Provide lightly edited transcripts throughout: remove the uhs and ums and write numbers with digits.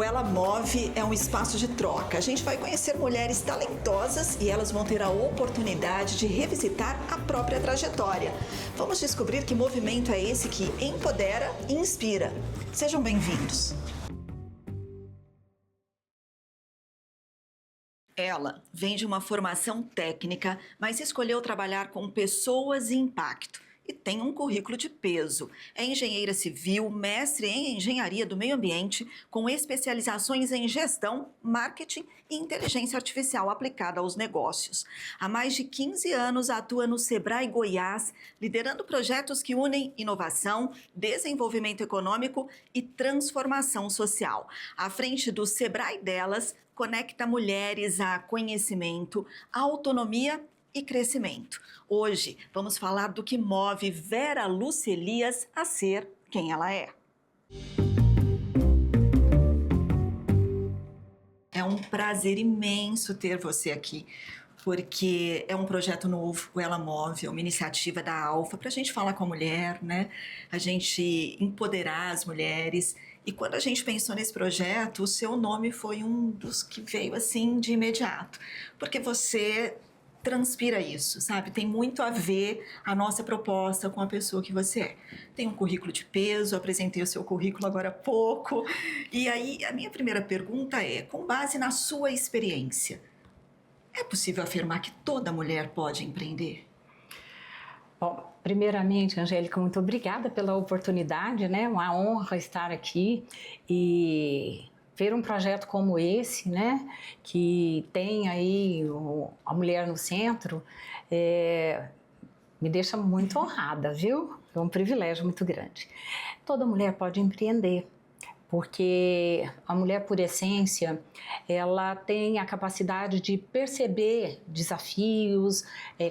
O Ela Move é um espaço de troca. A gente vai conhecer mulheres talentosas e elas vão ter a oportunidade de revisitar a própria trajetória. Vamos descobrir que movimento é esse que empodera e inspira. Sejam bem-vindos. Ela vem de uma formação técnica, mas escolheu trabalhar com pessoas e impacto. E tem um currículo de peso. É engenheira civil, mestre em engenharia do meio ambiente, com especializações em gestão, marketing e inteligência artificial aplicada aos negócios. Há mais de 15 anos atua no Sebrae Goiás, liderando projetos que unem inovação, desenvolvimento econômico e transformação social. À frente do Sebrae Delas, conecta mulheres a conhecimento, autonomia e crescimento. Hoje vamos falar do que move Vera Lúcia Elias a ser quem ela é. É um prazer imenso ter você aqui, porque é um projeto novo, o Ela Move, é uma iniciativa da Alfa para a gente falar com a mulher, né? A gente empoderar as mulheres. E quando a gente pensou nesse projeto, o seu nome foi um dos que veio assim de imediato, porque você transpira isso, sabe? Tem muito a ver a nossa proposta com a pessoa que você é. Tem um currículo de peso, apresentei o seu currículo agora há pouco. E aí, a minha primeira pergunta é, com base na sua experiência, é possível afirmar que toda mulher pode empreender? Bom, primeiramente, Angélica, muito obrigada pela oportunidade, né? Uma honra estar aqui e ver um projeto como esse, né? Que tem aí a mulher no centro, me deixa muito honrada, viu? É um privilégio muito grande. Toda mulher pode empreender, porque a mulher, por essência, ela tem a capacidade de perceber desafios,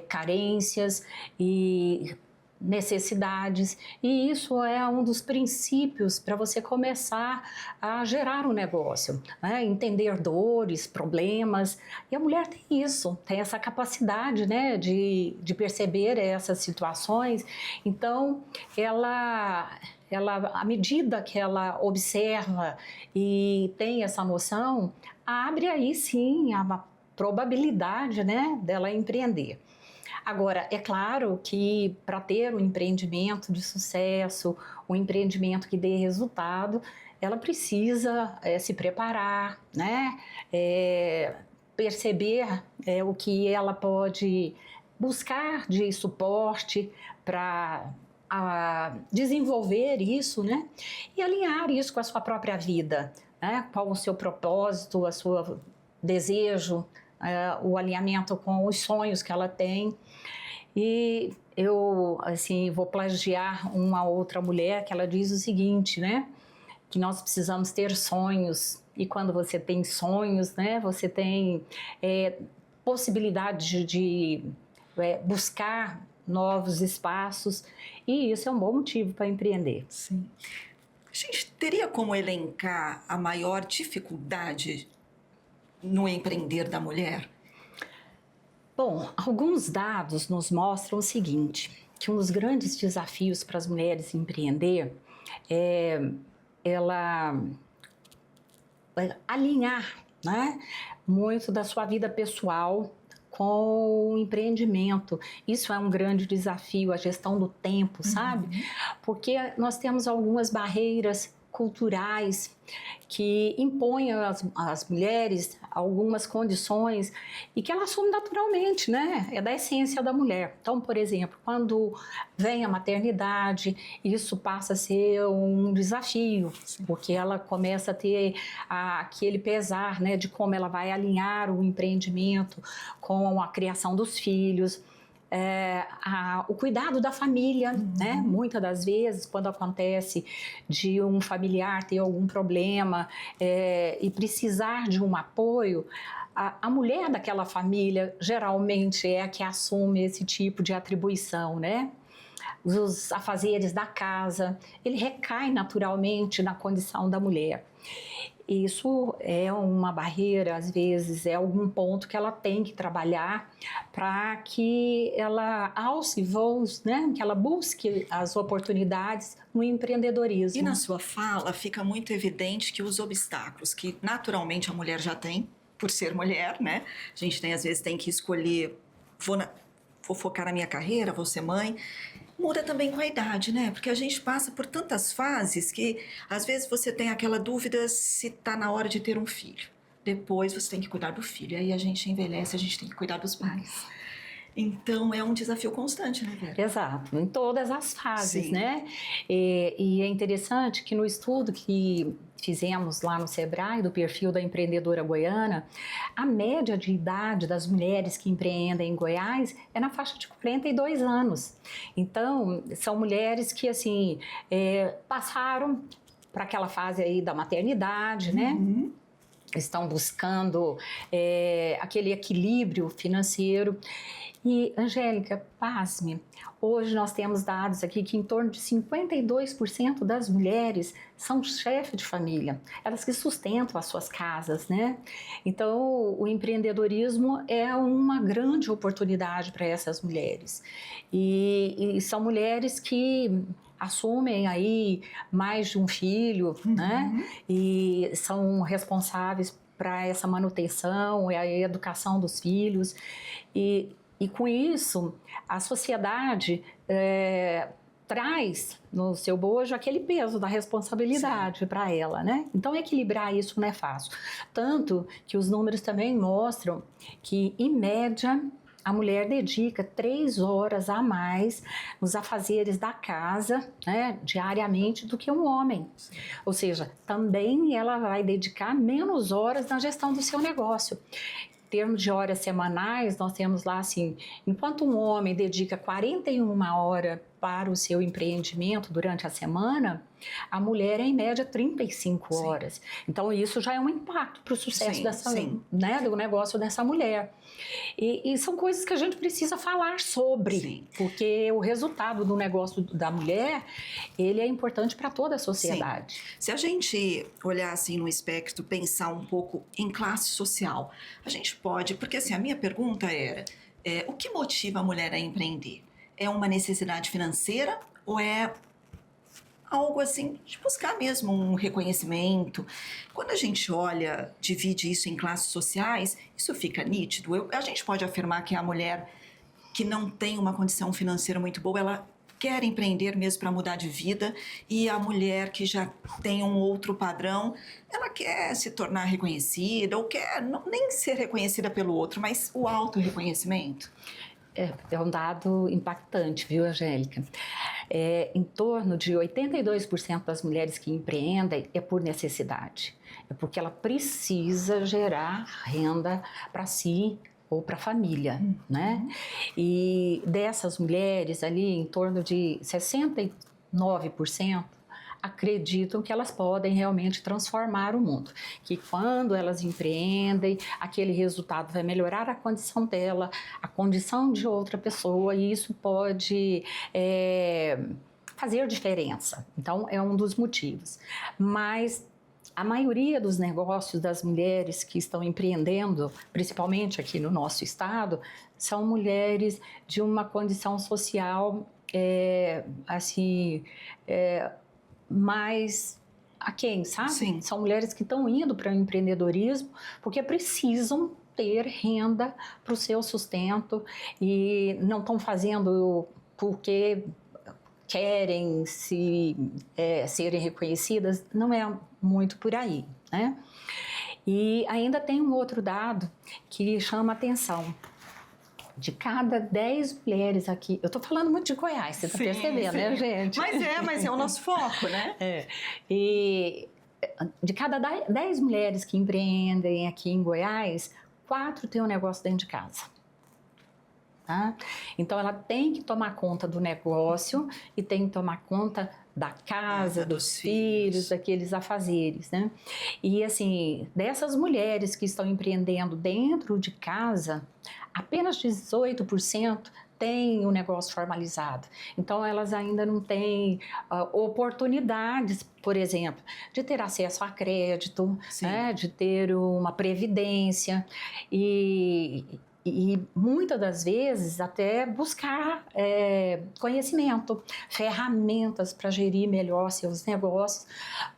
carências e necessidades, e isso é um dos princípios para você começar a gerar um negócio, né? Entender dores, problemas, e a mulher tem isso, tem essa capacidade, né, de perceber essas situações. Então ela, à medida que ela observa e tem essa noção, abre aí sim a probabilidade, né, dela empreender. Agora, é claro que para ter um empreendimento de sucesso, um empreendimento que dê resultado, ela precisa se preparar, né? Perceber o que ela pode buscar de suporte para desenvolver isso, né? E alinhar isso com a sua própria vida, né? Qual o seu propósito, o seu desejo, o alinhamento com os sonhos que ela tem. E eu, assim, vou plagiar uma outra mulher que ela diz o seguinte, né? Que nós precisamos ter sonhos, e quando você tem sonhos, né? Você tem possibilidade de buscar novos espaços, e isso é um bom motivo para empreender. Sim. A gente teria como elencar a maior dificuldade no empreender da mulher? Bom, alguns dados nos mostram o seguinte, que um dos grandes desafios para as mulheres empreender é ela alinhar, né, muito da sua vida pessoal com o empreendimento. Isso é um grande desafio, a gestão do tempo, sabe? Porque nós temos algumas barreiras culturais que impõem às mulheres algumas condições e que elas assumem naturalmente, né? É da essência da mulher. Então, por exemplo, quando vem a maternidade, isso passa a ser um desafio, porque ela começa a ter aquele pesar, né, de como ela vai alinhar o empreendimento com a criação dos filhos. O cuidado da família, né? Muitas das vezes, quando acontece de um familiar ter algum problema e precisar de um apoio, a mulher daquela família geralmente é a que assume esse tipo de atribuição, né? Os afazeres da casa, ele recai naturalmente na condição da mulher. Isso é uma barreira, às vezes, é algum ponto que ela tem que trabalhar para que ela alce voos, né? Que ela busque as oportunidades no empreendedorismo. E na sua fala fica muito evidente que os obstáculos que naturalmente a mulher já tem, por ser mulher, né? A gente às vezes tem que escolher, vou focar na minha carreira, vou ser mãe. Muda também com a idade, né? Porque a gente passa por tantas fases que às vezes você tem aquela dúvida se está na hora de ter um filho. Depois você tem que cuidar do filho. Aí a gente envelhece, a gente tem que cuidar dos pais. Então é um desafio constante, né, Vera? Exato, em todas as fases, Sim. né? E é interessante que no estudo que fizemos lá no Sebrae, do perfil da empreendedora goiana, a média de idade das mulheres que empreendem em Goiás é na faixa de 42 anos. Então, são mulheres que, assim, passaram para aquela fase aí da maternidade, né? Estão buscando aquele equilíbrio financeiro. E, Angélica, pasme, hoje nós temos dados aqui que em torno de 52% das mulheres são chefes de família, elas que sustentam as suas casas, né? Então, o empreendedorismo é uma grande oportunidade para essas mulheres. E são mulheres que assumem aí mais de um filho, né? E são responsáveis para essa manutenção e a educação dos filhos. E com isso, a sociedade traz no seu bojo aquele peso da responsabilidade para ela, né? Então, equilibrar isso não é fácil. Tanto que os números também mostram que, em média, a mulher dedica 3 horas a mais nos afazeres da casa, né, diariamente, do que um homem. Ou seja, também ela vai dedicar menos horas na gestão do seu negócio. Em termos de horas semanais, nós temos lá assim, enquanto um homem dedica 41 horas para o seu empreendimento durante a semana, a mulher é em média 35 horas. Então isso já é um impacto para o sucesso né, do negócio dessa mulher. E são coisas que a gente precisa falar sobre, porque o resultado do negócio da mulher, ele é importante para toda a sociedade. Sim. Se a gente olhar assim no espectro, pensar um pouco em classe social, a gente pode, porque assim, a minha pergunta era, o que motiva a mulher a empreender? É uma necessidade financeira ou é algo assim de buscar mesmo um reconhecimento? Quando a gente olha, divide isso em classes sociais, isso fica nítido. A gente pode afirmar que a mulher que não tem uma condição financeira muito boa, ela quer empreender mesmo para mudar de vida, e a mulher que já tem um outro padrão, ela quer se tornar reconhecida ou quer não, nem ser reconhecida pelo outro, mas o autorreconhecimento. É um dado impactante, viu, Angélica? Em torno de 82% das mulheres que empreendem é por necessidade. É porque ela precisa gerar renda para si ou para a família, né? E dessas mulheres ali, em torno de 69% acreditam que elas podem realmente transformar o mundo, que quando elas empreendem, aquele resultado vai melhorar a condição dela, a condição de outra pessoa, e isso pode fazer diferença. Então, é um dos motivos. Mas a maioria dos negócios das mulheres que estão empreendendo, principalmente aqui no nosso estado, são mulheres de uma condição social mais aquém, sabe? Sim. São mulheres que estão indo para o empreendedorismo porque precisam ter renda para o seu sustento e não estão fazendo porque querem serem reconhecidas, não é muito por aí, né? E ainda tem um outro dado que chama atenção. De cada 10 mulheres aqui, eu estou falando muito de Goiás, você está percebendo, né, gente? Mas é o nosso foco, né? E de cada 10 mulheres que empreendem aqui em Goiás, 4 têm um negócio dentro de casa. Tá? Então, ela tem que tomar conta do negócio e tem que tomar conta da casa, dos filhos, daqueles afazeres, né? E, assim, dessas mulheres que estão empreendendo dentro de casa, apenas 18% têm um negócio formalizado. Então, elas ainda não têm oportunidades, por exemplo, de ter acesso a crédito, né? De ter uma previdência. E muitas das vezes até buscar conhecimento, ferramentas para gerir melhor seus negócios,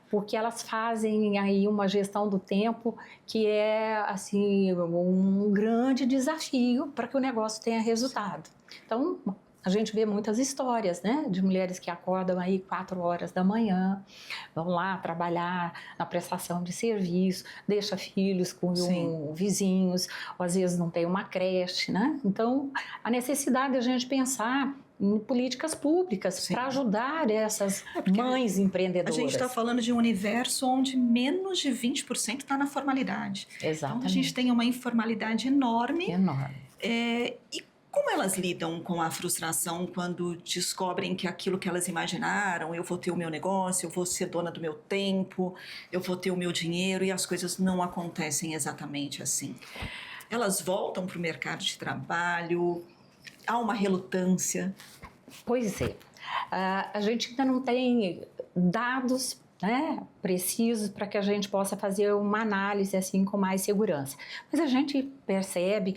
porque elas fazem aí uma gestão do tempo que é assim um grande desafio para que o negócio tenha resultado. Então, a gente vê muitas histórias, né, de mulheres que acordam aí 4 horas da manhã, vão lá trabalhar na prestação de serviço, deixa filhos com vizinhos, ou às vezes não tem uma creche, né? Então, a necessidade de a gente pensar em políticas públicas para ajudar essas mães empreendedoras. A gente está falando de um universo onde menos de 20% está na formalidade. Exatamente. Então, a gente tem uma informalidade enorme. Enorme. E como elas lidam com a frustração quando descobrem que aquilo que elas imaginaram, eu vou ter o meu negócio, eu vou ser dona do meu tempo, eu vou ter o meu dinheiro e as coisas não acontecem exatamente assim? Elas voltam para o mercado de trabalho, há uma relutância? Pois é, a gente ainda não tem dados, né, precisos para que a gente possa fazer uma análise assim com mais segurança. Mas a gente percebe,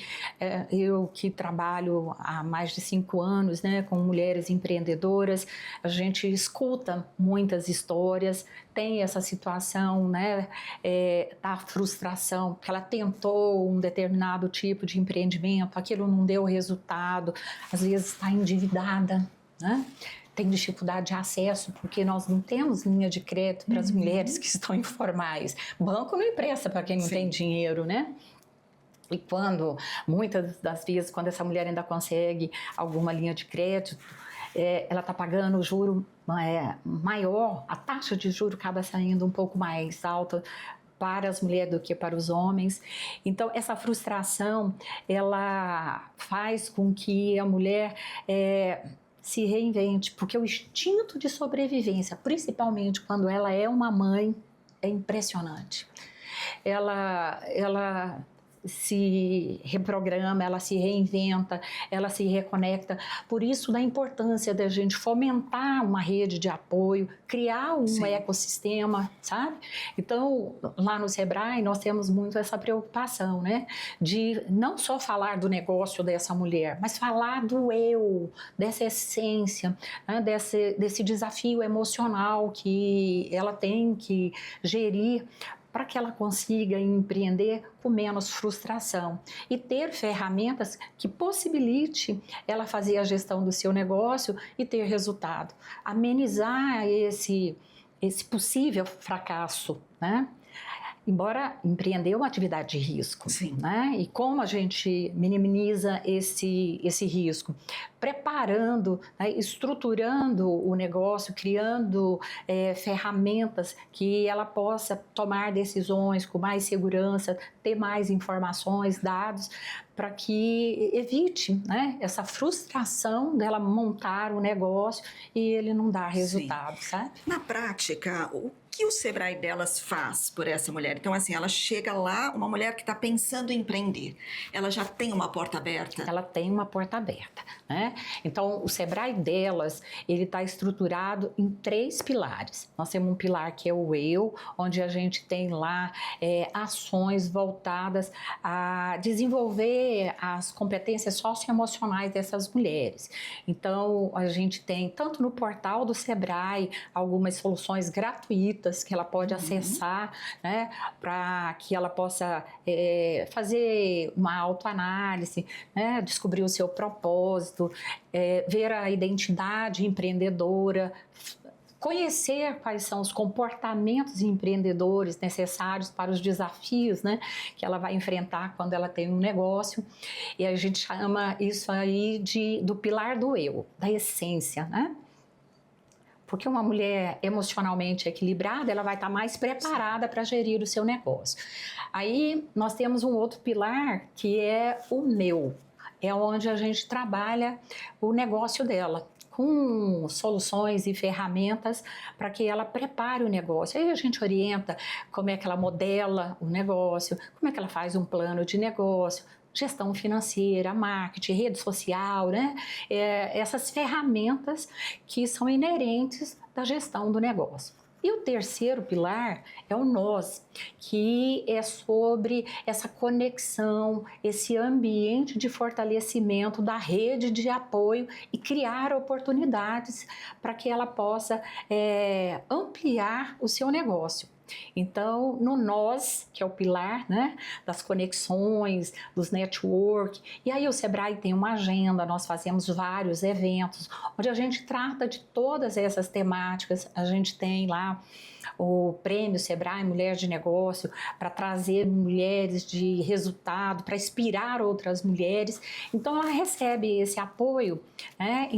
eu que trabalho há mais de 5 anos, né, com mulheres empreendedoras, a gente escuta muitas histórias, tem essa situação, né, da frustração, que ela tentou um determinado tipo de empreendimento, aquilo não deu resultado, às vezes está endividada, né? Tem dificuldade de acesso, porque nós não temos linha de crédito para as mulheres que estão informais. Banco não empresta para quem não tem dinheiro, né? E muitas das vezes, quando essa mulher ainda consegue alguma linha de crédito, ela está pagando o juro maior, a taxa de juro acaba saindo um pouco mais alta para as mulheres do que para os homens. Então, essa frustração, ela faz com que a mulher se reinvente, porque o instinto de sobrevivência, principalmente quando ela é uma mãe, é impressionante. Ela se reprograma, ela se reinventa, ela se reconecta. Por isso, da importância da gente fomentar uma rede de apoio, criar um ecossistema, sabe? Então, lá no Sebrae, nós temos muito essa preocupação, né? De não só falar do negócio dessa mulher, mas falar do eu, dessa essência, né? desse desafio emocional que ela tem que gerir para que ela consiga empreender com menos frustração e ter ferramentas que possibilite ela fazer a gestão do seu negócio e ter resultado, amenizar esse possível fracasso, né? Embora empreender é uma atividade de risco, né? E como a gente minimiza esse risco? Preparando, né? Estruturando o negócio, criando ferramentas que ela possa tomar decisões com mais segurança, ter mais informações, dados, para que evite, né, essa frustração dela montar o negócio e ele não dar resultado, sabe? Na prática, o que o Sebrae delas faz por essa mulher? Então, assim, ela chega lá, uma mulher que está pensando em empreender, ela já tem uma porta aberta? Ela tem uma porta aberta, né? Então, o Sebrae delas, ele está estruturado em 3 pilares. Nós temos um pilar que é o eu, onde a gente tem lá ações voltadas a desenvolver as competências socioemocionais dessas mulheres. Então, a gente tem, tanto no portal do Sebrae, algumas soluções gratuitas que ela pode acessar, né, para que ela possa fazer uma autoanálise, né, descobrir o seu propósito, ver a identidade empreendedora, conhecer quais são os comportamentos empreendedores necessários para os desafios, né, que ela vai enfrentar quando ela tem um negócio. E a gente chama isso aí do pilar do eu, da essência, né? Porque uma mulher emocionalmente equilibrada, ela vai estar mais preparada para gerir o seu negócio. Aí nós temos um outro pilar que é o meu, é onde a gente trabalha o negócio dela, com soluções e ferramentas para que ela prepare o negócio. Aí a gente orienta como é que ela modela o negócio, como é que ela faz um plano de negócio, gestão financeira, marketing, rede social, né? Essas ferramentas que são inerentes da gestão do negócio. E o terceiro pilar é o nós, que é sobre essa conexão, esse ambiente de fortalecimento da rede de apoio e criar oportunidades para que ela possa ampliar o seu negócio. Então, no nós, que é o pilar, né, das conexões, dos network, e aí o Sebrae tem uma agenda, nós fazemos vários eventos, onde a gente trata de todas essas temáticas, a gente tem lá o prêmio Sebrae Mulher de Negócio para trazer mulheres de resultado, para inspirar outras mulheres, então ela recebe esse apoio, né,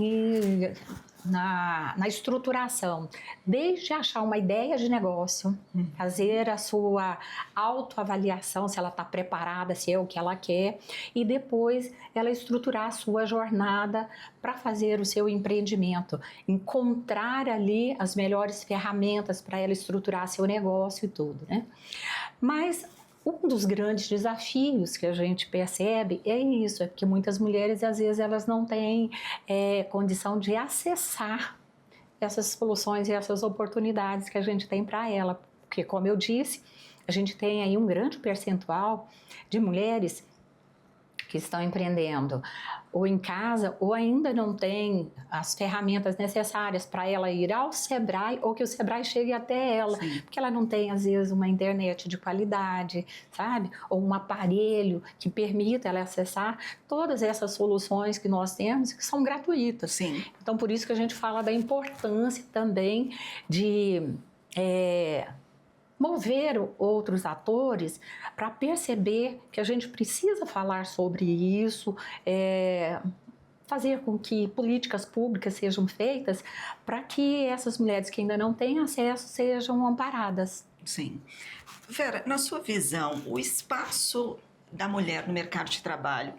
na estruturação, desde achar uma ideia de negócio, fazer a sua autoavaliação, se ela está preparada, se é o que ela quer, e depois ela estruturar a sua jornada para fazer o seu empreendimento, encontrar ali as melhores ferramentas para ela estruturar seu negócio e tudo, né? Mas um dos grandes desafios que a gente percebe é isso, é porque muitas mulheres, às vezes, elas não têm condição de acessar essas soluções e essas oportunidades que a gente tem para ela. Porque, como eu disse, a gente tem aí um grande percentual de mulheres que estão empreendendo ou em casa ou ainda não tem as ferramentas necessárias para ela ir ao Sebrae ou que o Sebrae chegue até ela, Sim. porque ela não tem às vezes uma internet de qualidade, sabe? Ou um aparelho que permita ela acessar todas essas soluções que nós temos que são gratuitas. Sim. Então por isso que a gente fala da importância também de mover outros atores para perceber que a gente precisa falar sobre isso, fazer com que políticas públicas sejam feitas para que essas mulheres que ainda não têm acesso sejam amparadas. Sim. Vera, na sua visão, o espaço da mulher no mercado de trabalho,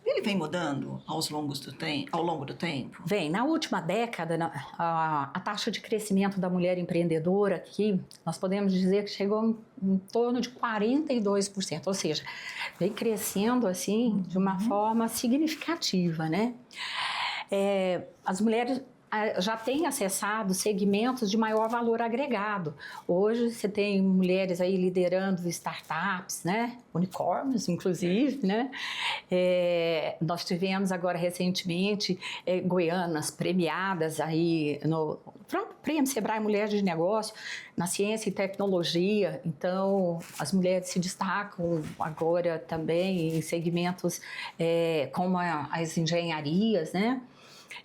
ele vem mudando ao longo do tempo? Vem, na última década, a taxa de crescimento da mulher empreendedora aqui, nós podemos dizer que chegou em torno de 42%, ou seja, vem crescendo assim de uma forma significativa, né? As mulheres já têm acessado segmentos de maior valor agregado. Hoje você tem mulheres aí liderando startups, né? Unicórnios, inclusive, né? Nós tivemos agora recentemente goianas premiadas aí no próprio Prêmio Sebrae Mulher de Negócio, na ciência e tecnologia. Então, as mulheres se destacam agora também em segmentos como as engenharias, né?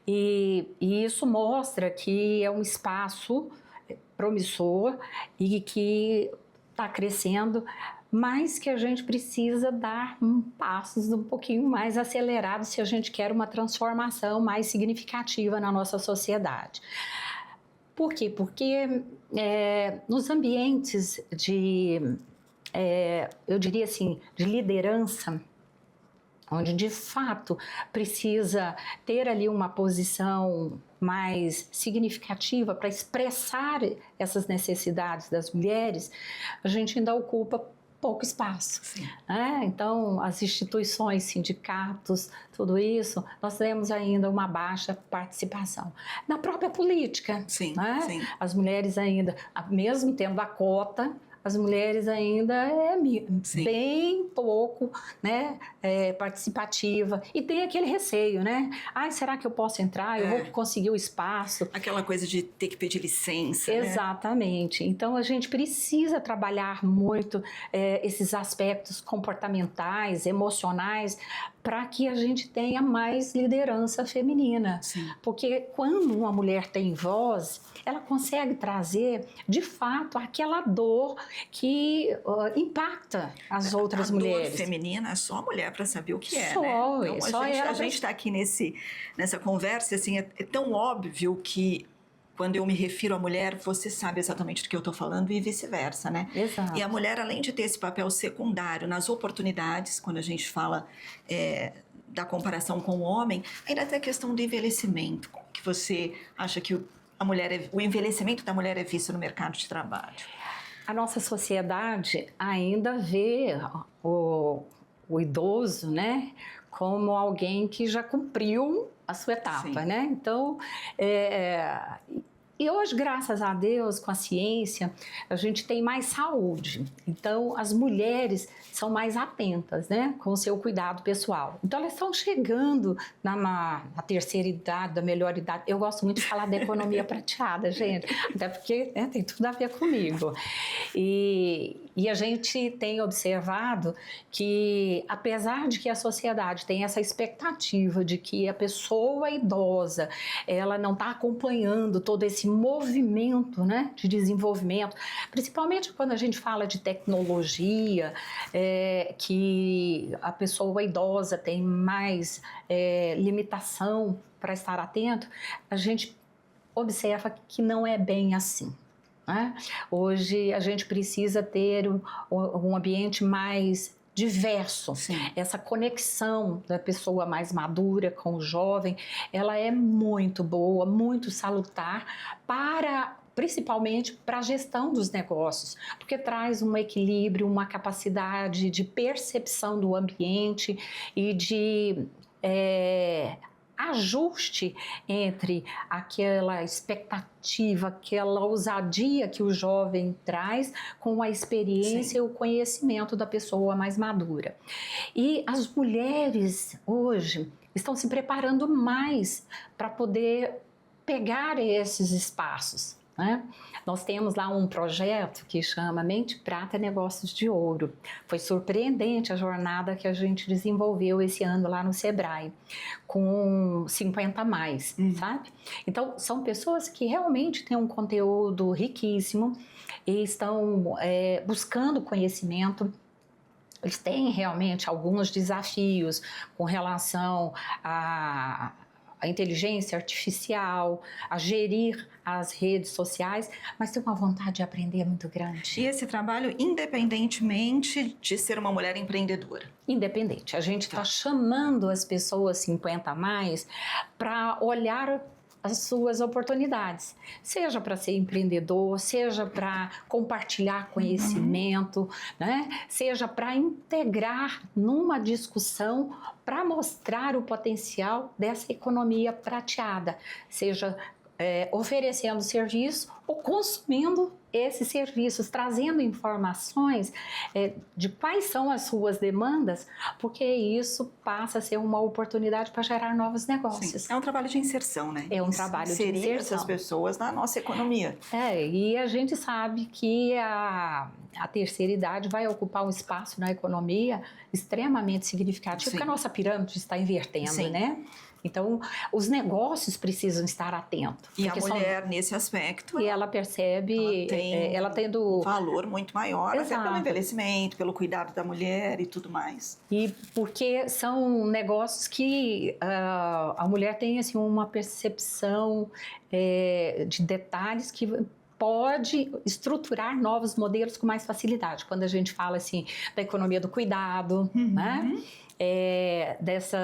E isso mostra que é um espaço promissor e que está crescendo, mas que a gente precisa dar passos um pouquinho mais acelerados se a gente quer uma transformação mais significativa na nossa sociedade. Por quê? Porque nos ambientes eu diria assim, de liderança, onde de fato precisa ter ali uma posição mais significativa para expressar essas necessidades das mulheres, a gente ainda ocupa pouco espaço. Então, as instituições, sindicatos, tudo isso, nós temos ainda uma baixa participação. Na própria política, sim. As mulheres ainda, mesmo tendo a cota, as mulheres ainda bem pouco, né, participativa, e tem aquele receio, né? Será que eu posso entrar? Eu vou conseguir o espaço? Aquela coisa de ter que pedir licença, Exatamente. Né? Então, a gente precisa trabalhar muito esses aspectos comportamentais, emocionais, para que a gente tenha mais liderança feminina. Sim. Porque quando uma mulher tem voz, ela consegue trazer, de fato, aquela dor que impacta as outras mulheres. A dor feminina é só a mulher para saber o que é, né? Então, a gente está aqui nessa conversa, assim, é tão óbvio que quando eu me refiro à mulher, você sabe exatamente do que eu estou falando e vice-versa, né? Exato. E a mulher, além de ter esse papel secundário nas oportunidades, quando a gente fala da comparação com o homem, ainda tem a questão do envelhecimento. Como que você acha que o envelhecimento da mulher é visto no mercado de trabalho? A nossa sociedade ainda vê o idoso, né, como alguém que já cumpriu a sua etapa, Sim. né? Então, E hoje, graças a Deus, com a ciência, a gente tem mais saúde. Então, as mulheres são mais atentas, né, com o seu cuidado pessoal. Então, elas estão chegando na terceira idade, da melhor idade. Eu gosto muito de falar da economia prateada, gente, até porque tem tudo a ver comigo. E a gente tem observado que, apesar de que a sociedade tem essa expectativa de que a pessoa idosa, ela não está acompanhando todo esse movimento, né, de desenvolvimento, principalmente quando a gente fala de tecnologia, que a pessoa idosa tem mais limitação para estar atento, a gente observa que não é bem assim. Né? Hoje a gente precisa ter um ambiente mais diverso. Sim. Essa conexão da pessoa mais madura com o jovem, ela é muito boa, muito salutar principalmente para a gestão dos negócios, porque traz um equilíbrio, uma capacidade de percepção do ambiente e de ajuste entre aquela expectativa, aquela ousadia que o jovem traz com a experiência e o conhecimento da pessoa mais madura. E as mulheres hoje estão se preparando mais para poder pegar esses espaços. Né? Nós temos lá um projeto que chama Mente Prata Negócios de Ouro. Foi surpreendente a jornada que a gente desenvolveu esse ano lá no Sebrae, com 50 mais, sabe? Então, são pessoas que realmente têm um conteúdo riquíssimo e estão buscando conhecimento. Eles têm realmente alguns desafios com relação a inteligência artificial, a gerir as redes sociais, mas tem uma vontade de aprender muito grande. E esse trabalho, independentemente de ser uma mulher empreendedora? Independente. A gente está chamando as pessoas 50 a mais para olhar as suas oportunidades, seja para ser empreendedor, seja para compartilhar conhecimento, né? Seja para integrar numa discussão para mostrar o potencial dessa economia prateada, seja oferecendo serviço ou consumindo esses serviços, trazendo informações de quais são as suas demandas, porque isso passa a ser uma oportunidade para gerar novos negócios. Sim. É um trabalho de inserção, né? É um trabalho de inserção. Inserir essas pessoas na nossa economia. E a gente sabe que a terceira idade vai ocupar um espaço na economia extremamente significativo, porque a nossa pirâmide está invertendo, né? Então, os negócios precisam estar atentos. E a mulher, nesse aspecto... E ela percebe... Ela tendo um valor muito maior, até pelo envelhecimento, pelo cuidado da mulher e tudo mais. E porque são negócios que a mulher tem assim, uma percepção de detalhes que pode estruturar novos modelos com mais facilidade. Quando a gente fala assim da economia do cuidado, né? Desse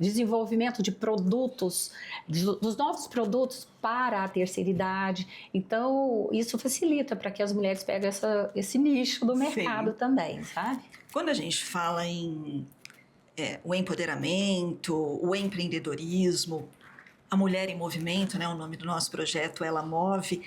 desenvolvimento de produtos, dos novos produtos para a terceira idade. Então, isso facilita para que as mulheres peguem esse nicho do mercado também, sabe? Quando a gente fala em o empoderamento, o empreendedorismo, a Mulher em Movimento, né, o nome do nosso projeto, Ela Move,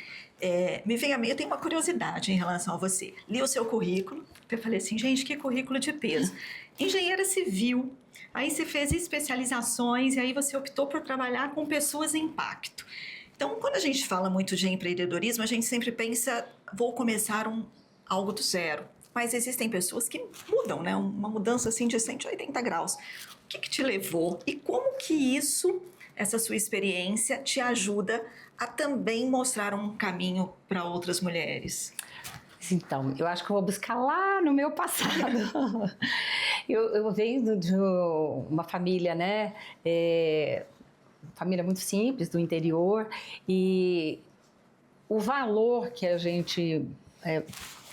me vem a mim, eu tenho uma curiosidade em relação a você. Li o seu currículo, eu falei assim, gente, que currículo de peso. Engenheira civil, aí você fez especializações e aí você optou por trabalhar com pessoas em impacto. Então, quando a gente fala muito de empreendedorismo, a gente sempre pensa, vou começar algo do zero. Mas existem pessoas que mudam, né? Uma mudança assim de 180 graus. O que te levou e como que isso, essa sua experiência, te ajuda a também mostrar um caminho para outras mulheres? Então, eu acho que eu vou buscar lá no meu passado. eu venho de uma família, né? Família muito simples, do interior, e o valor que a gente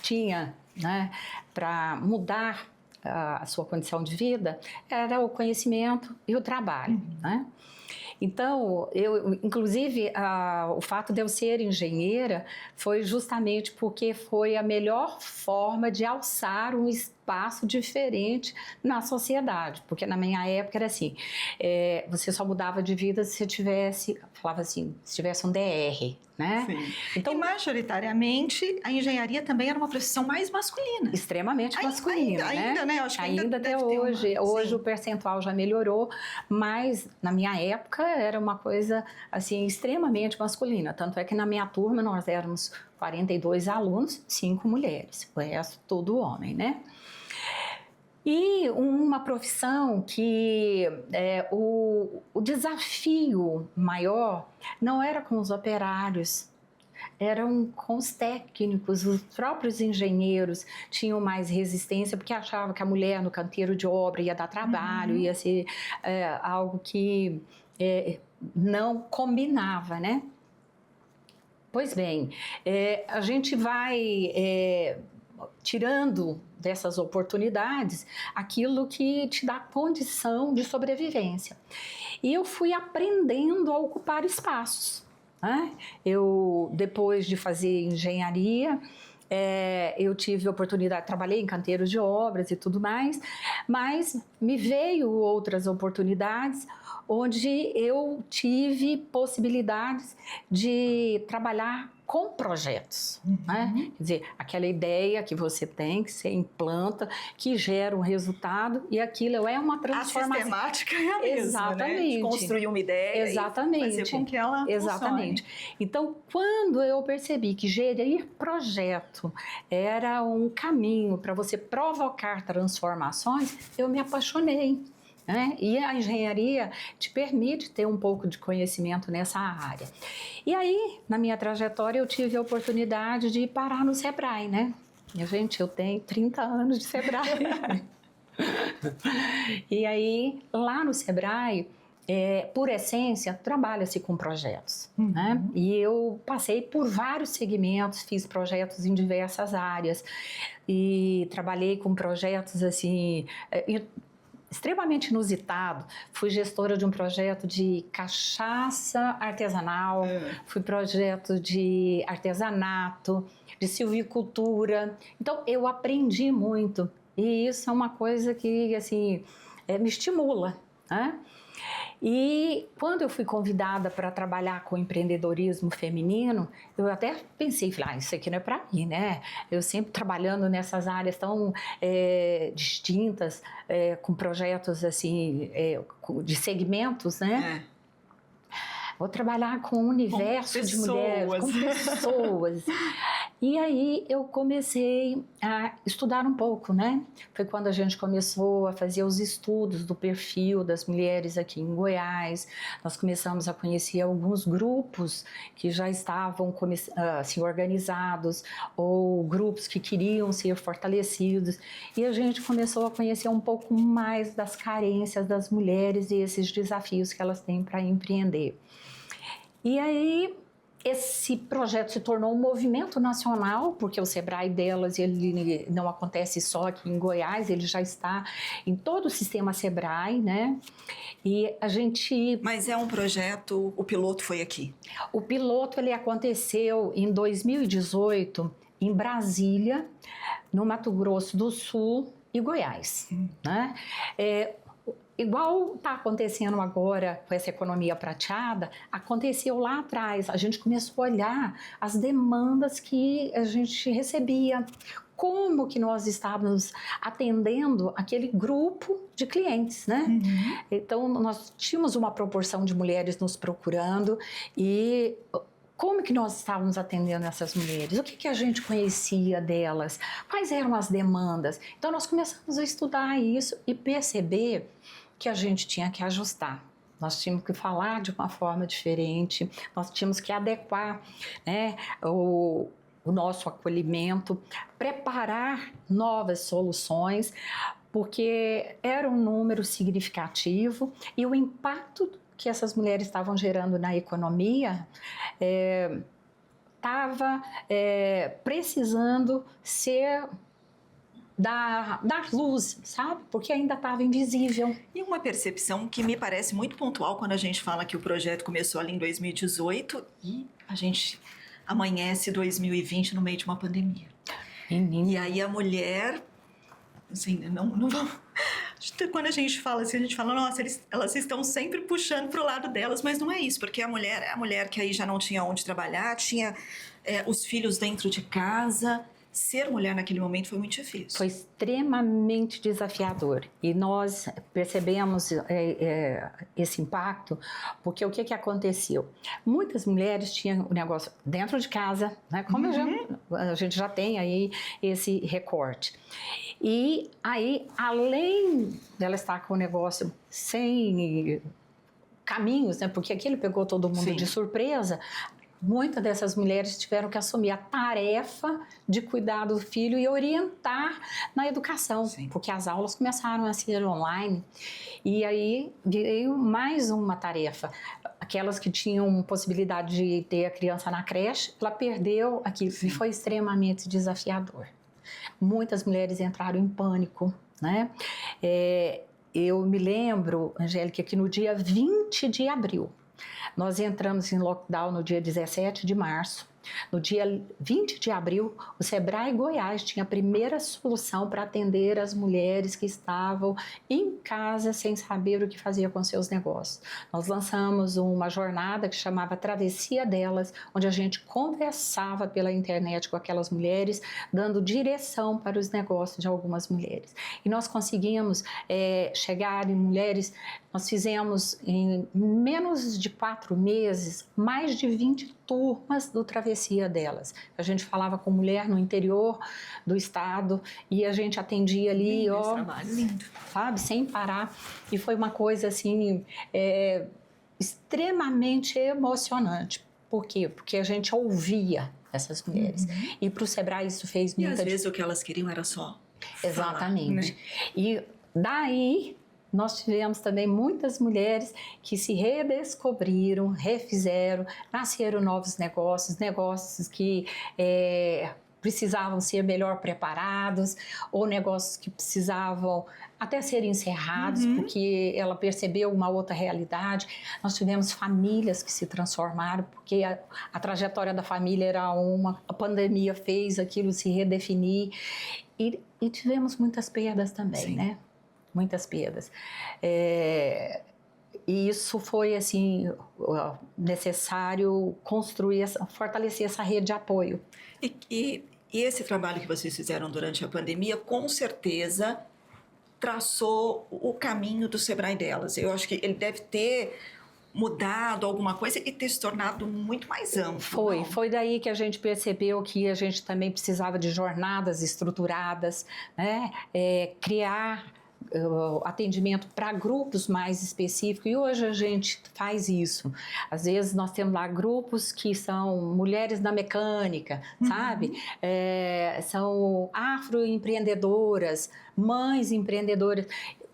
tinha, né, para mudar a sua condição de vida era o conhecimento e o trabalho, né? Então, inclusive, o fato de eu ser engenheira foi justamente porque foi a melhor forma de alçar um espaço diferente na sociedade. Porque na minha época era assim, você só mudava de vida se tivesse, falava assim, se tivesse um DR, né? Sim. Então, e majoritariamente a engenharia também era uma profissão mais masculina. Extremamente masculina, né? Ainda, né? Acho que ainda até deve ter hoje. Hoje Sim. o percentual já melhorou, mas na minha época era uma coisa assim extremamente masculina. Tanto é que na minha turma nós éramos 42 alunos, 5 mulheres, o resto todo homem, né? E uma profissão que o desafio maior não era com os operários, eram com os técnicos, os próprios engenheiros tinham mais resistência porque achavam que a mulher no canteiro de obra ia dar trabalho, ia ser algo que não combinava, né? Pois bem, a gente vai tirando dessas oportunidades aquilo que te dá condição de sobrevivência. E eu fui aprendendo a ocupar espaços. Eu, depois de fazer engenharia, eu tive oportunidade, trabalhei em canteiros de obras e tudo mais, mas me veio outras oportunidades onde eu tive possibilidades de trabalhar com projetos, né? Quer dizer, aquela ideia que você tem, que você implanta, que gera um resultado e aquilo é uma transformação. A sistemática é a mesma, exatamente. Né? De construir uma ideia exatamente. E fazer com que ela exatamente. funcione. Então, quando eu percebi que gerir projeto era um caminho para você provocar transformações, eu me apaixonei. E a engenharia te permite ter um pouco de conhecimento nessa área. E aí, na minha trajetória, eu tive a oportunidade de parar no Sebrae, né? Gente, eu tenho 30 anos de Sebrae. E aí, lá no Sebrae, por essência, trabalha-se com projetos. Né? E eu passei por vários segmentos, fiz projetos em diversas áreas e trabalhei com projetos assim... extremamente inusitado. Fui gestora de um projeto de cachaça artesanal, fui projeto de artesanato, de silvicultura. Então, eu aprendi muito. E isso é uma coisa que, assim, me estimula, né? E quando eu fui convidada para trabalhar com empreendedorismo feminino, eu até pensei, falei, isso aqui não é para mim, né? Eu sempre trabalhando nessas áreas tão distintas, com projetos assim, de segmentos, né? Vou trabalhar com um universo de mulheres, com pessoas. E aí eu comecei a estudar um pouco, né? Foi quando a gente começou a fazer os estudos do perfil das mulheres aqui em Goiás. Nós começamos a conhecer alguns grupos que já estavam assim, organizados ou grupos que queriam ser fortalecidos. E a gente começou a conhecer um pouco mais das carências das mulheres e esses desafios que elas têm para empreender. E aí, esse projeto se tornou um movimento nacional, porque o Sebrae delas ele não acontece só aqui em Goiás, ele já está em todo o sistema Sebrae, né? E a gente... Mas é um projeto, o piloto foi aqui? O piloto ele aconteceu em 2018 em Brasília, no Mato Grosso do Sul e Goiás, né? Igual está acontecendo agora com essa economia prateada, aconteceu lá atrás. A gente começou a olhar as demandas que a gente recebia, como que nós estávamos atendendo aquele grupo de clientes, né? Então, nós tínhamos uma proporção de mulheres nos procurando e... como que nós estávamos atendendo essas mulheres? O que a gente conhecia delas? Quais eram as demandas? Então, nós começamos a estudar isso e perceber que a gente tinha que ajustar. Nós tínhamos que falar de uma forma diferente, nós tínhamos que adequar, né, o nosso acolhimento, preparar novas soluções, porque era um número significativo e o impacto que essas mulheres estavam gerando na economia estava precisando ser dar luz, sabe? Porque ainda estava invisível. E uma percepção que me parece muito pontual quando a gente fala que o projeto começou ali em 2018 e a gente amanhece 2020 no meio de uma pandemia. E aí a mulher, assim, não vamos Quando a gente fala assim, a gente fala, nossa, elas estão sempre puxando para o lado delas, mas não é isso, porque a mulher que aí já não tinha onde trabalhar, tinha os filhos dentro de casa. Ser mulher naquele momento foi muito difícil. Foi extremamente desafiador e nós percebemos esse impacto porque o que aconteceu? Muitas mulheres tinham o negócio dentro de casa, né? Como a gente já tem aí esse recorte. E aí, além dela estar com o negócio sem caminhos, né? Porque aquilo pegou todo mundo Sim. de surpresa. Muitas dessas mulheres tiveram que assumir a tarefa de cuidar do filho e orientar na educação, Sim. porque as aulas começaram a ser online. E aí veio mais uma tarefa. Aquelas que tinham possibilidade de ter a criança na creche, ela perdeu aquilo. Sim. E foi extremamente desafiador. Muitas mulheres entraram em pânico, né? Eu me lembro, Angélica, que no dia 20 de abril, nós entramos em lockdown no dia 17 de março. No dia 20 de abril, o Sebrae Goiás tinha a primeira solução para atender as mulheres que estavam em casa sem saber o que fazer com seus negócios. Nós lançamos uma jornada que chamava Travessia Delas, onde a gente conversava pela internet com aquelas mulheres, dando direção para os negócios de algumas mulheres. E nós conseguimos chegar em mulheres, nós fizemos em menos de 4 meses, mais de 20 turmas do Travessia Delas. A gente falava com mulher no interior do estado e a gente atendia ali, lindo esse trabalho, lindo. Sabe, sem parar. E foi uma coisa assim extremamente emocionante. Por quê? Porque a gente ouvia essas mulheres. E para o Sebrae isso fez muita diferença. E às vezes o que elas queriam era só Exatamente. Falar, né? E daí nós tivemos também muitas mulheres que se redescobriram, refizeram, nasceram novos negócios que precisavam ser melhor preparados, ou negócios que precisavam até ser encerrados, porque ela percebeu uma outra realidade. Nós tivemos famílias que se transformaram, porque a trajetória da família era uma, a pandemia fez aquilo se redefinir, e tivemos muitas perdas também, Sim. né? Muitas perdas. E isso foi, assim, necessário construir, fortalecer essa rede de apoio. E esse trabalho que vocês fizeram durante a pandemia, com certeza, traçou o caminho do Sebrae Delas. Eu acho que ele deve ter mudado alguma coisa e ter se tornado muito mais amplo. Foi daí que a gente percebeu que a gente também precisava de jornadas estruturadas, né? Criar atendimento para grupos mais específicos, e hoje a gente faz isso. Às vezes nós temos lá grupos que são mulheres da mecânica, sabe? São afroempreendedoras, mães empreendedoras.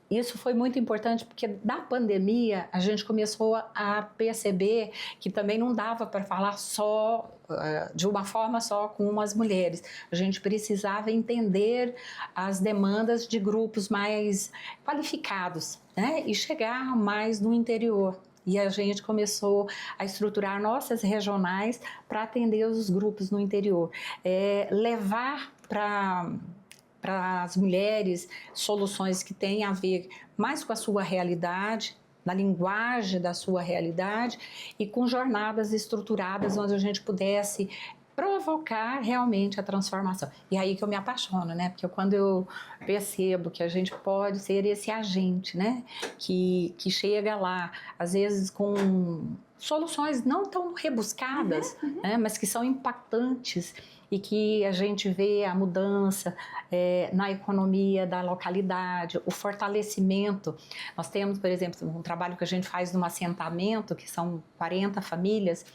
Isso foi muito importante porque da pandemia a gente começou a perceber que também não dava para falar só de uma forma só com as mulheres. A gente precisava entender as demandas de grupos mais qualificados, né? E chegar mais no interior. E a gente começou a estruturar nossas regionais para atender os grupos no interior. Levar para as mulheres soluções que têm a ver mais com a sua realidade, na linguagem da sua realidade, e com jornadas estruturadas onde a gente pudesse provocar realmente a transformação. E aí que eu me apaixono, né? Porque quando eu percebo que a gente pode ser esse agente, né? Que chega lá, às vezes com soluções não tão rebuscadas, né? Mas que são impactantes, e que a gente vê a mudança na economia da localidade, o fortalecimento. Nós temos, por exemplo, um trabalho que a gente faz num assentamento, que são 40 famílias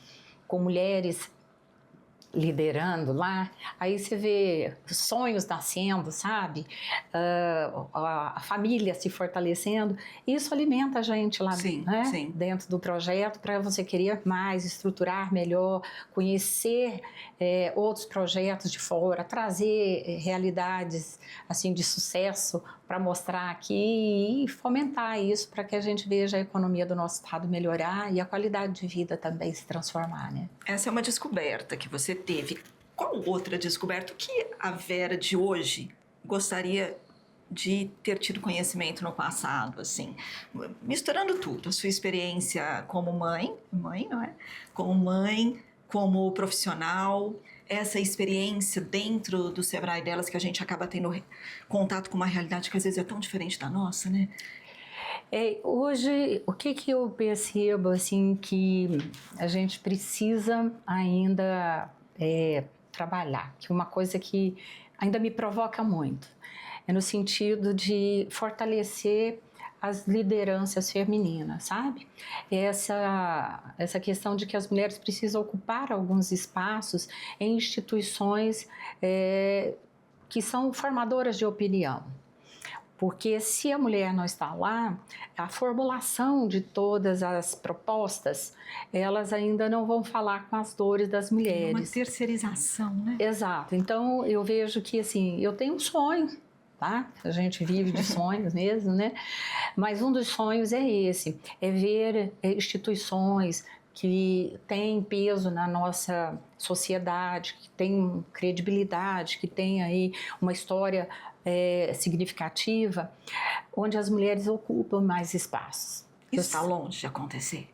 com mulheres liderando lá, aí você vê sonhos nascendo, sabe? A família se fortalecendo, isso alimenta a gente lá, sim, né? Sim. Dentro do projeto, para você querer mais, estruturar melhor, conhecer outros projetos de fora, trazer realidades assim de sucesso para mostrar aqui e fomentar isso para que a gente veja a economia do nosso estado melhorar e a qualidade de vida também se transformar, né? Essa é uma descoberta que você teve. Qual outra descoberta que a Vera de hoje gostaria de ter tido conhecimento no passado, assim, misturando tudo, a sua experiência como mãe, não é? Como mãe, como profissional, essa experiência dentro do Sebrae delas, que a gente acaba tendo contato com uma realidade que às vezes é tão diferente da nossa, né? Hoje, o que eu percebo, assim, que a gente precisa ainda trabalhar, que uma coisa que ainda me provoca muito, é no sentido de fortalecer as lideranças femininas, sabe? Essa questão de que as mulheres precisam ocupar alguns espaços em instituições que são formadoras de opinião. Porque se a mulher não está lá, a formulação de todas as propostas, elas ainda não vão falar com as dores das mulheres. Uma terceirização, né? Exato. Então, eu vejo que, assim, eu tenho um sonho, tá? A gente vive de sonhos mesmo, né? Mas um dos sonhos é esse, é ver instituições que têm peso na nossa sociedade, que têm credibilidade, que têm aí uma história significativa, onde as mulheres ocupam mais espaços. Isso está longe de acontecer?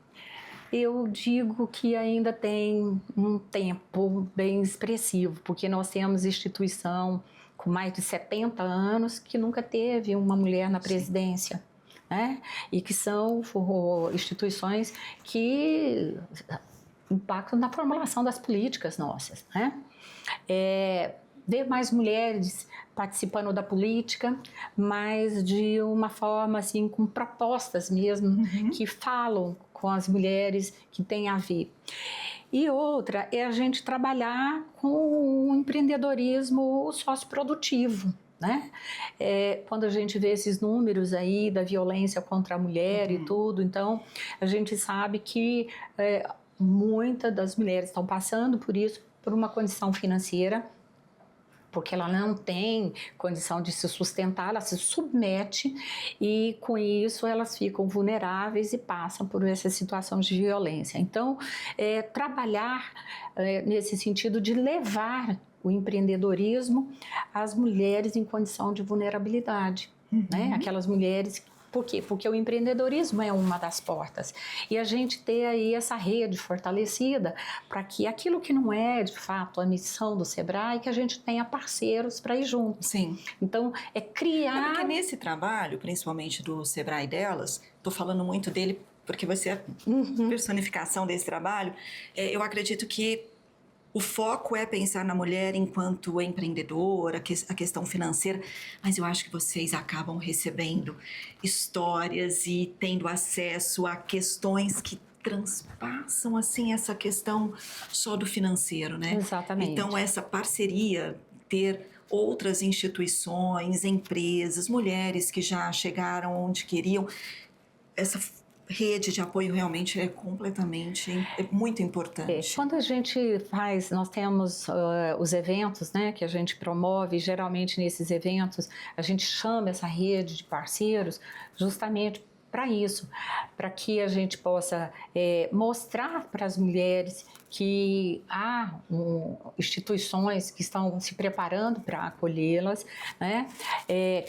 Eu digo que ainda tem um tempo bem expressivo, porque nós temos instituição com mais de 70 anos que nunca teve uma mulher na presidência, né? E que são instituições que impactam na formulação das políticas nossas, né? Ver mais mulheres participando da política, mas de uma forma assim, com propostas mesmo, que falam com as mulheres, que tem a ver. E outra é a gente trabalhar com o empreendedorismo socioprodutivo, né? Quando a gente vê esses números aí da violência contra a mulher e tudo, então a gente sabe que muitas das mulheres estão passando por isso, por uma condição financeira, porque ela não tem condição de se sustentar, ela se submete e com isso elas ficam vulneráveis e passam por essa situação de violência. Então, trabalhar nesse sentido de levar o empreendedorismo às mulheres em condição de vulnerabilidade, né? Aquelas mulheres. Por quê? Porque o empreendedorismo é uma das portas. E a gente ter aí essa rede fortalecida para que aquilo que não é, de fato, a missão do Sebrae, que a gente tenha parceiros para ir junto. Sim. Então, é criar... Porque nesse trabalho, principalmente do Sebrae delas, estou falando muito dele porque você é a personificação desse trabalho, eu acredito que o foco é pensar na mulher enquanto empreendedora, a questão financeira, mas eu acho que vocês acabam recebendo histórias e tendo acesso a questões que transpassam, assim, essa questão só do financeiro, né? Exatamente. Então, essa parceria, ter outras instituições, empresas, mulheres que já chegaram onde queriam, essa rede de apoio realmente é muito importante. Quando a gente faz, nós temos os eventos, né, que a gente promove, geralmente nesses eventos a gente chama essa rede de parceiros justamente para isso, para que a gente possa mostrar para as mulheres que há instituições que estão se preparando para acolhê-las, né?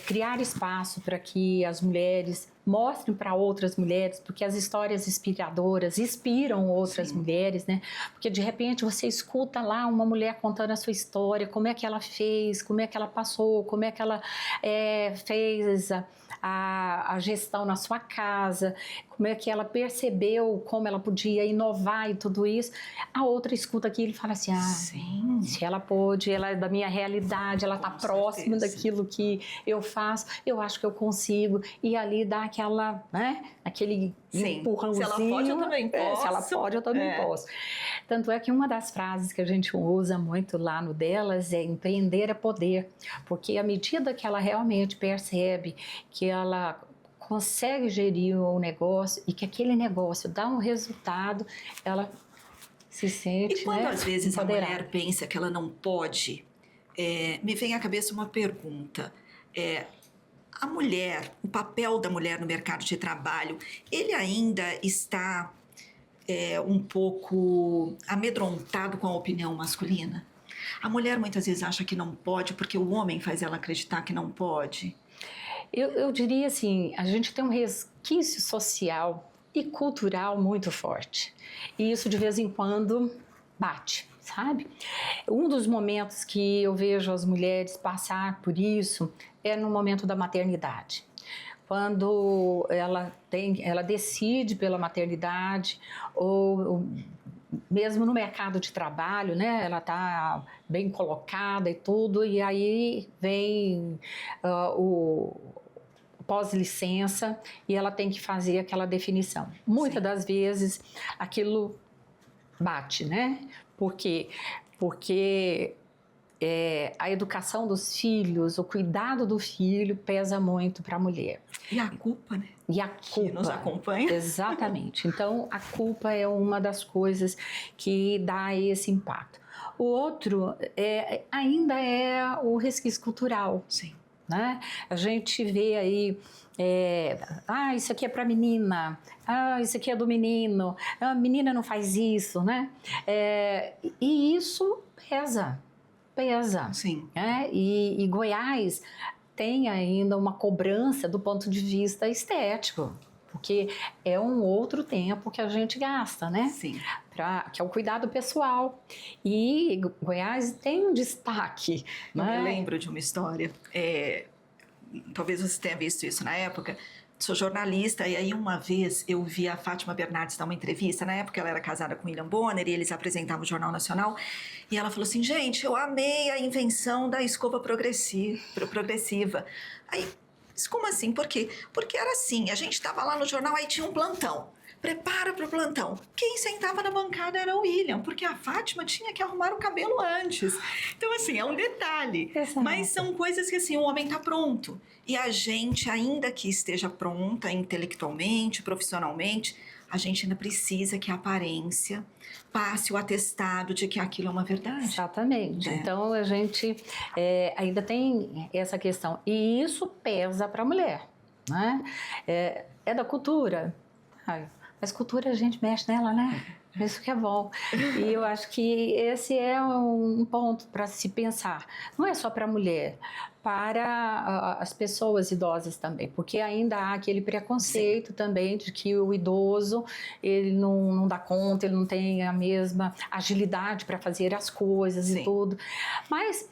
Criar espaço para que as mulheres mostrem para outras mulheres, porque as histórias inspiradoras inspiram outras mulheres, né? Porque de repente você escuta lá uma mulher contando a sua história, como é que ela fez, como é que ela passou, como é que ela fez a gestão na sua casa, como é que ela percebeu como ela podia inovar e tudo isso. A outra escuta aquilo e fala assim, se ela pôde, ela é da minha realidade, ela está próxima daquilo que eu faço, eu acho que eu consigo. E ali dá aquela, né, aquele empurrãozinho. Se ela pode, eu também posso. Se ela pode, eu também posso. Tanto é que uma das frases que a gente usa muito lá no delas é empreender é poder. Porque à medida que ela realmente percebe que ela consegue gerir o negócio e que aquele negócio dá um resultado, ela se sente, e quando às vezes empoderada. A mulher pensa que ela não pode, me vem à cabeça uma pergunta. A mulher, o papel da mulher no mercado de trabalho, ele ainda está um pouco amedrontado com a opinião masculina? A mulher muitas vezes acha que não pode porque o homem faz ela acreditar que não pode. Eu diria assim, a gente tem um resquício social e cultural muito forte. E isso de vez em quando bate, sabe? Um dos momentos que eu vejo as mulheres passar por isso é no momento da maternidade. Quando ela decide pela maternidade ou mesmo no mercado de trabalho, né, ela está bem colocada e tudo, e aí vem o pós-licença e ela tem que fazer aquela definição. Muitas das vezes aquilo bate, né? Por quê? Porque a educação dos filhos, o cuidado do filho pesa muito para a mulher. E a culpa, né? E a culpa. Que nos acompanha. Exatamente. Então, a culpa é uma das coisas que dá esse impacto. O outro ainda é o resquício cultural. Sim. Né? A gente vê aí, isso aqui é para menina, isso aqui é do menino, a menina não faz isso, né? E isso pesa. Sim. Né? E Goiás tem ainda uma cobrança do ponto de vista estético, porque é um outro tempo que a gente gasta, né? Sim. Que é o cuidado pessoal. E Goiás tem um destaque. Eu né? me lembro de uma história, talvez você tenha visto isso na época. Sou jornalista e aí uma vez eu vi a Fátima Bernardes dar uma entrevista. Na época ela era casada com William Bonner e eles apresentavam o Jornal Nacional. E ela falou assim, gente, eu amei a invenção da escova progressiva. Aí, como assim? Por quê? Porque era assim, a gente estava lá no jornal, aí tinha um plantão. Prepara para o plantão. Quem sentava na bancada era o William, porque a Fátima tinha que arrumar o cabelo antes. Então, assim, é um detalhe. Exato. Mas são coisas que, assim, o homem está pronto. E a gente, ainda que esteja pronta intelectualmente, profissionalmente, a gente ainda precisa que a aparência passe o atestado de que aquilo é uma verdade. Exatamente. Então, a gente ainda tem essa questão. E isso pesa para a mulher. Né? É da cultura. Mas cultura a gente mexe nela, né? Isso que é bom. E eu acho que esse é um ponto para se pensar. Não é só para a mulher, para as pessoas idosas também, porque ainda há aquele preconceito também de que o idoso ele não dá conta, ele não tem a mesma agilidade para fazer as coisas e tudo. Mas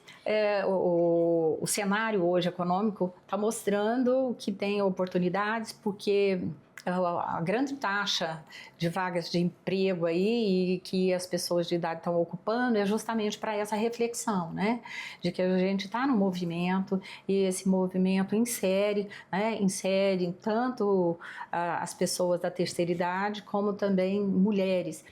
o cenário hoje econômico está mostrando que tem oportunidades, porque a grande taxa de vagas de emprego aí e que as pessoas de idade estão ocupando é justamente para essa reflexão, né? De que a gente está no movimento e esse movimento insere tanto as pessoas da terceira idade como também mulheres.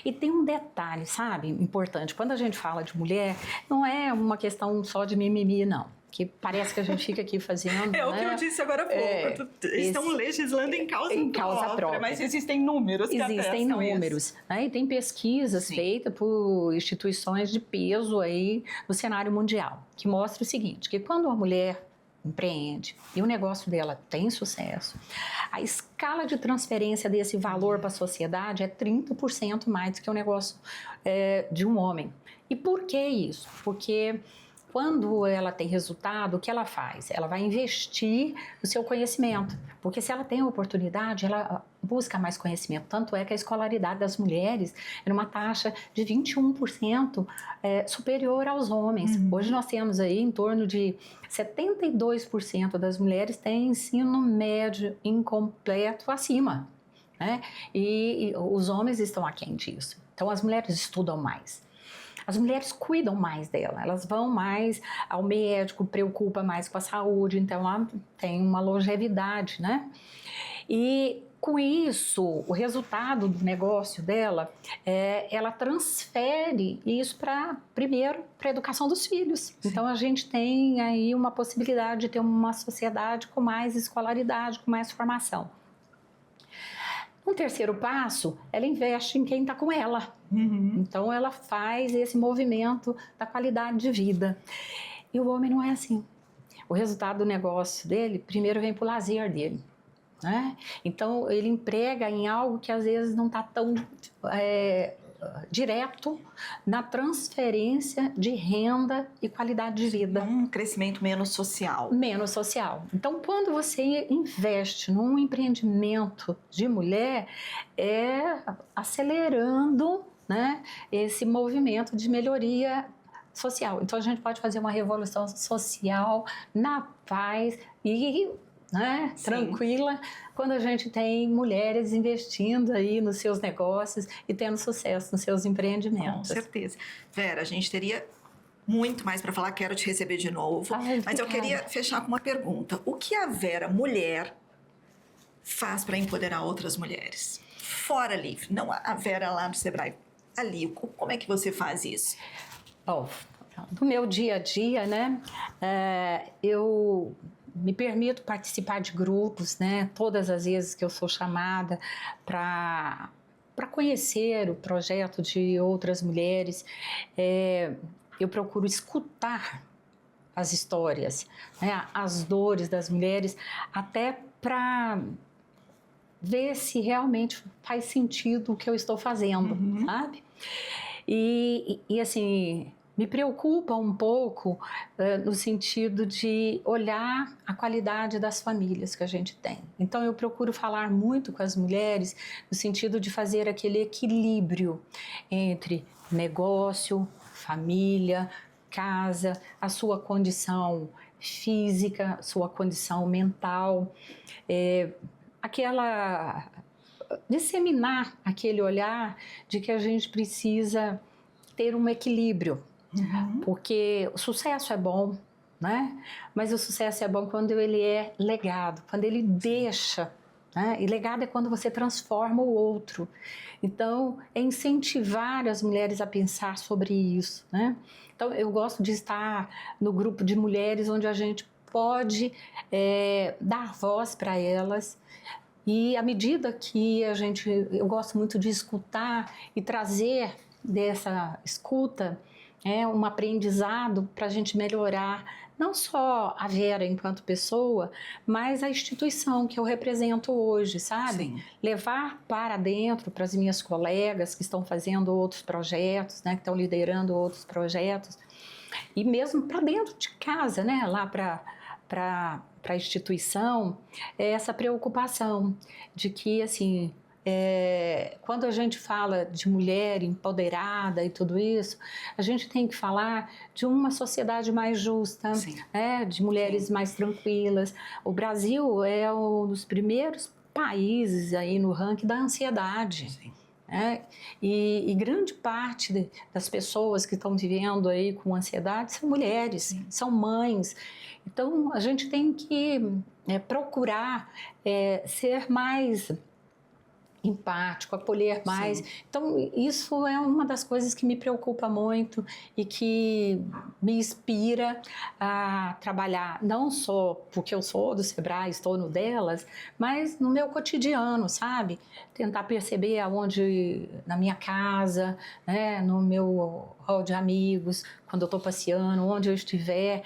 E tem um detalhe, sabe, importante. Quando a gente fala de mulher, não é uma questão só de mimimi, não. Que parece que a gente fica aqui fazendo. O que eu disse agora há pouco. Estão legislando em causa própria. Mas existem números que Existem números. Né? E tem pesquisas feitas por instituições de peso aí no cenário mundial, que mostra o seguinte, que quando a mulher empreende e o negócio dela tem sucesso, a escala de transferência desse valor para a sociedade é 30% mais do que o negócio de um homem. E por que isso? Porque quando ela tem resultado, o que ela faz? Ela vai investir no seu conhecimento, porque se ela tem a oportunidade, ela busca mais conhecimento. Tanto é que a escolaridade das mulheres é numa taxa de 21% superior aos homens. Hoje nós temos aí em torno de 72% das mulheres têm ensino médio incompleto acima, né? E os homens estão aquém disso. Então as mulheres estudam mais. As mulheres cuidam mais dela, elas vão mais ao médico, preocupa mais com a saúde, então ela tem uma longevidade, né? E com isso, o resultado do negócio dela, ela transfere isso primeiro para a educação dos filhos. Sim. Então a gente tem aí uma possibilidade de ter uma sociedade com mais escolaridade, com mais formação. Um terceiro passo, ela investe em quem está com ela. Então, ela faz esse movimento da qualidade de vida. E o homem não é assim. O resultado do negócio dele, primeiro vem para o lazer dele. Né? Então, ele emprega em algo que às vezes não está tão direto na transferência de renda e qualidade de vida. Um crescimento menos social. Menos social. Então, quando você investe num empreendimento de mulher, é acelerando, né, esse movimento de melhoria social. Então, a gente pode fazer uma revolução social na paz e, né, tranquila, quando a gente tem mulheres investindo aí nos seus negócios e tendo sucesso nos seus empreendimentos. Com certeza. Vera, a gente teria muito mais para falar, quero te receber de novo. Ai, mas eu queria fechar com uma pergunta. O que a Vera, mulher, faz para empoderar outras mulheres? Fora ali, não a Vera lá no Sebrae, ali, como é que você faz isso? Bom, no meu dia a dia, né, eu me permito participar de grupos, né, todas as vezes que eu sou chamada para conhecer o projeto de outras mulheres, eu procuro escutar as histórias, né, as dores das mulheres, até para ver se realmente faz sentido o que eu estou fazendo, sabe? E assim, me preocupa um pouco no sentido de olhar a qualidade das famílias que a gente tem. Então, eu procuro falar muito com as mulheres no sentido de fazer aquele equilíbrio entre negócio, família, casa, a sua condição física, sua condição mental, disseminar aquele olhar de que a gente precisa ter um equilíbrio, porque o sucesso é bom, né? Mas o sucesso é bom quando ele é legado, quando ele deixa, né? E legado é quando você transforma o outro. Então, é incentivar as mulheres a pensar sobre isso, né? Então, eu gosto de estar no grupo de mulheres onde a gente pode dar voz para elas. E à medida que eu gosto muito de escutar e trazer dessa escuta um aprendizado para a gente melhorar não só a Vera enquanto pessoa, mas a instituição que eu represento hoje, sabe? Sim. Levar para dentro, para as minhas colegas que estão fazendo outros projetos, né, que estão liderando outros projetos, e mesmo para dentro de casa, né, lá para a instituição, essa preocupação de que, assim, quando a gente fala de mulher empoderada e tudo isso, a gente tem que falar de uma sociedade mais justa, né, de mulheres mais tranquilas. O Brasil é um dos primeiros países aí no ranking da ansiedade. E grande parte das pessoas que estão vivendo aí com ansiedade são mulheres, são mães. Então, a gente tem que procurar ser mais empático, acolher mais. Sim. Então, isso é uma das coisas que me preocupa muito e que me inspira a trabalhar, não só porque eu sou do Sebrae, estou no delas, mas no meu cotidiano, sabe? Tentar perceber aonde, na minha casa, né, no meu hall de amigos, quando eu estou passeando, onde eu estiver,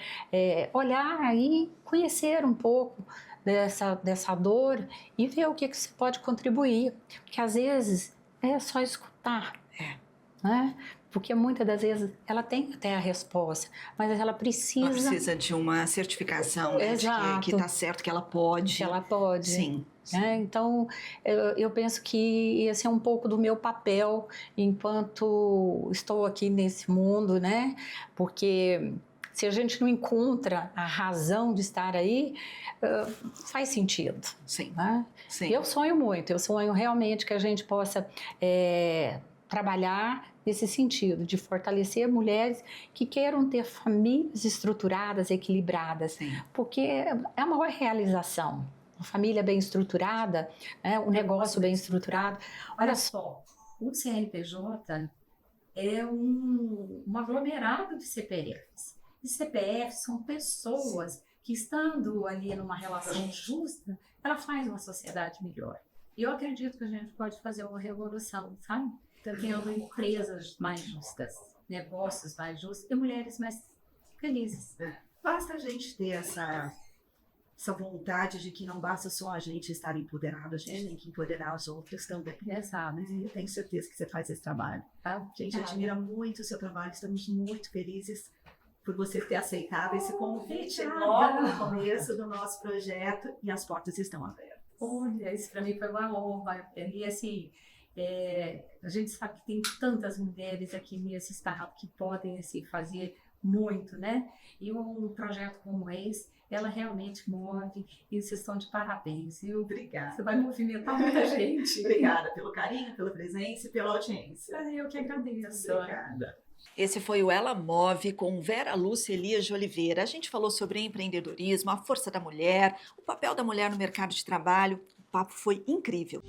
olhar e conhecer um pouco dessa dor e ver o que você pode contribuir. Porque às vezes é só escutar, né? Porque muitas das vezes ela tem até a resposta, mas ela precisa... Ela precisa de uma certificação, né? Exato. De que está certo, que ela pode. Que ela pode. Sim. Então, eu penso que esse é um pouco do meu papel enquanto estou aqui nesse mundo, né? Porque se a gente não encontra a razão de estar aí, faz sentido. Sim. Né? Sim. Eu sonho realmente que a gente possa trabalhar nesse sentido, de fortalecer mulheres que queiram ter famílias estruturadas, equilibradas, Sim. porque é a maior realização. Uma família bem estruturada, né? Um negócio bem estruturado. Olha só, o CNPJ é um aglomerado de CPFs. E CPFs são pessoas que, estando ali numa relação justa, ela faz uma sociedade melhor. E eu acredito que a gente pode fazer uma revolução, sabe? Tendo empresas mais justas, negócios mais justos e mulheres mais felizes. Basta a gente ter essa essa vontade de que não basta só a gente estar empoderado, a gente tem que empoderar os outros também. Exato. Eu tenho certeza que você faz esse trabalho. Tá? A gente admira muito o seu trabalho, estamos muito felizes por você ter aceitado esse convite logo no começo do nosso projeto e as portas estão abertas. Olha, isso para mim foi uma honra. E assim, a gente sabe que tem tantas mulheres aqui nesse estado que podem assim, fazer muito, né? E um projeto como esse, ela realmente move e vocês estão de parabéns, viu? Obrigada. Você vai movimentar muita gente. Obrigada pelo carinho, pela presença e pela audiência. Eu que agradeço. Obrigada. Esse foi o Ela Move com Vera Lúcia Elias de Oliveira. A gente falou sobre empreendedorismo, a força da mulher, o papel da mulher no mercado de trabalho. O papo foi incrível.